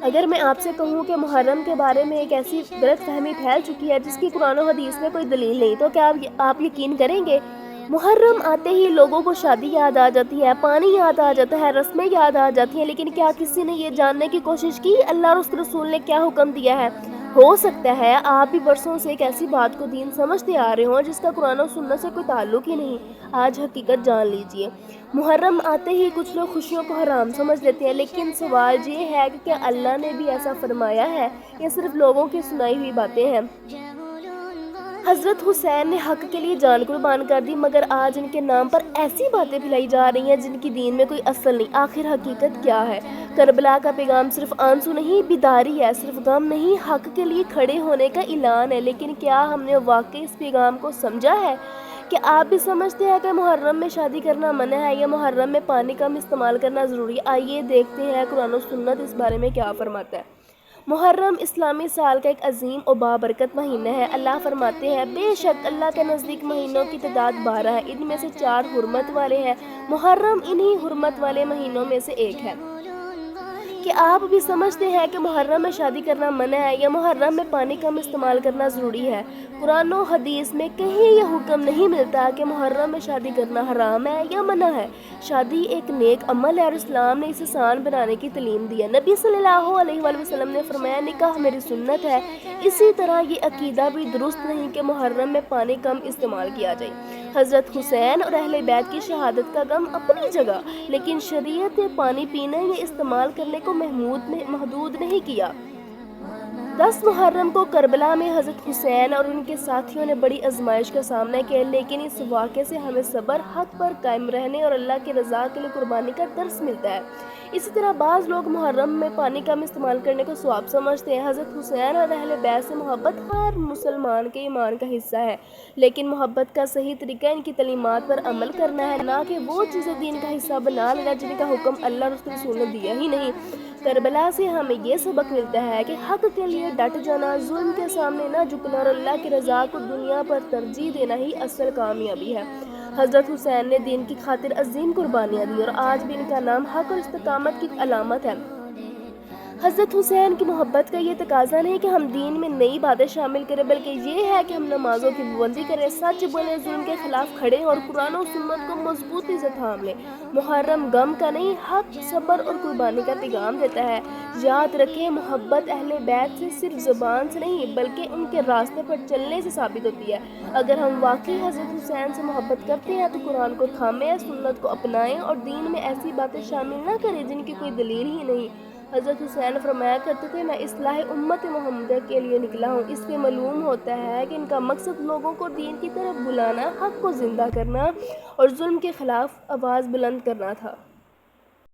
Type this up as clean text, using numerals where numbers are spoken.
اگر میں آپ سے کہوں کہ محرم کے بارے میں ایک ایسی غلط فہمی پھیل چکی ہے جس کی قرآن و حدیث میں کوئی دلیل نہیں، تو کیا آپ یقین کریں گے؟ محرم آتے ہی لوگوں کو شادی یاد آ جاتی ہے، پانی یاد آ جاتا ہے، رسمیں یاد آ جاتی ہیں، لیکن کیا کسی نے یہ جاننے کی کوشش کی اللہ اور اس کے رسول نے کیا حکم دیا ہے؟ ہو سکتا ہے آپ بھی برسوں سے ایک ایسی بات کو دین سمجھتے آ رہے ہوں جس کا قرآن و سنت سے کوئی تعلق ہی نہیں۔ آج حقیقت جان لیجئے۔ محرم آتے ہی کچھ لوگ خوشیوں کو حرام سمجھ لیتے ہیں، لیکن سوال یہ ہے کہ کیا اللہ نے بھی ایسا فرمایا ہے یا صرف لوگوں کی سنائی ہوئی باتیں ہیں؟ حضرت حسین نے حق کے لیے جان قربان کر دی، مگر آج ان کے نام پر ایسی باتیں پھیلائی جا رہی ہیں جن کی دین میں کوئی اصل نہیں۔ آخر حقیقت کیا ہے؟ کربلا کا پیغام صرف آنسو نہیں، بیداری ہے، صرف غم نہیں، حق کے لیے کھڑے ہونے کا اعلان ہے۔ لیکن کیا ہم نے واقعی اس پیغام کو سمجھا ہے؟ کیا آپ بھی سمجھتے ہیں کہ محرم میں شادی کرنا منع ہے یا محرم میں پانی کم استعمال کرنا ضروری ہے؟ آئیے دیکھتے ہیں قرآن و سنت اس بارے میں کیا فرماتا ہے۔ محرم اسلامی سال کا ایک عظیم و بابرکت مہینہ ہے۔ اللہ فرماتے ہیں بے شک اللہ کے نزدیک مہینوں کی تعداد 12 ہے، ان میں سے 4 حرمت والے ہیں، محرم انہی حرمت والے مہینوں میں سے ایک ہے۔ کہ آپ بھی سمجھتے ہیں کہ محرم میں شادی کرنا منع ہے یا محرم میں پانی کم استعمال کرنا ضروری ہے؟ قرآن و حدیث میں کہیں یہ حکم نہیں ملتا کہ محرم میں شادی کرنا حرام ہے یا منع ہے۔ شادی ایک نیک عمل ہے اور اسلام نے اسے آسان بنانے کی تعلیم دی ہے۔ نبی صلی اللہ علیہ وآلہ وسلم نے فرمایا نکاح میری سنت ہے۔ اسی طرح یہ عقیدہ بھی درست نہیں کہ محرم میں پانی کم استعمال کیا جائے۔ حضرت حسین اور اہل بیت کی شہادت کا غم اپنی جگہ، لیکن شریعت نے پانی پینے یا استعمال کرنے کو محدود نہیں کیا۔ 10 محرم کو کربلا میں حضرت حسین اور ان کے ساتھیوں نے بڑی آزمائش کا سامنا کیا، لیکن اس واقعے سے ہمیں صبر، حق پر قائم رہنے اور اللہ کی رضا کے لیے قربانی کا درس ملتا ہے۔ اسی طرح بعض لوگ محرم میں پانی کم استعمال کرنے کو ثواب سمجھتے ہیں۔ حضرت حسین اور اہل بیت سے محبت ہر مسلمان کے ایمان کا حصہ ہے، لیکن محبت کا صحیح طریقہ ان کی تعلیمات پر عمل کرنا ہے، نہ کہ وہ چیزیں دین کا حصہ بنا لینا جن کا حکم اللہ اور اس کے رسول نے دیا ہی نہیں۔ کربلا سے ہمیں یہ سبق ملتا ہے کہ حق کے لیے ڈٹ جانا، ظلم کے سامنے نہ جھکنا اور اللہ کی رضا کو دنیا پر ترجیح دینا ہی اصل کامیابی ہے۔ حضرت حسین نے دین کی خاطر عظیم قربانیاں دی اور آج بھی ان کا نام حق اور استقامت کی علامت ہے۔ حضرت حسین کی محبت کا یہ تقاضا نہیں کہ ہم دین میں نئی باتیں شامل کریں، بلکہ یہ ہے کہ ہم نمازوں کی پابندی کریں، سچ بولیں، ظلم کے خلاف کھڑے اور قرآن و سنت کو مضبوطی سے تھام لیں۔ محرم غم کا نہیں، حق، صبر اور قربانی کا پیغام دیتا ہے۔ یاد رکھیں محبت اہل بیت سے صرف زبان سے نہیں بلکہ ان کے راستے پر چلنے سے ثابت ہوتی ہے۔ اگر ہم واقعی حضرت حسین سے محبت کرتے ہیں تو قرآن کو تھامیں، سنت کو اپنائیں اور دین میں ایسی باتیں شامل نہ کریں جن کی کوئی دلیل ہی نہیں۔ حضرت حسین فرمایا کرتے تھے میں اصلاح امت محمدیہ کے لیے نکلا ہوں۔ اس سے معلوم ہوتا ہے کہ ان کا مقصد لوگوں کو دین کی طرف بلانا، حق کو زندہ کرنا اور ظلم کے خلاف آواز بلند کرنا تھا۔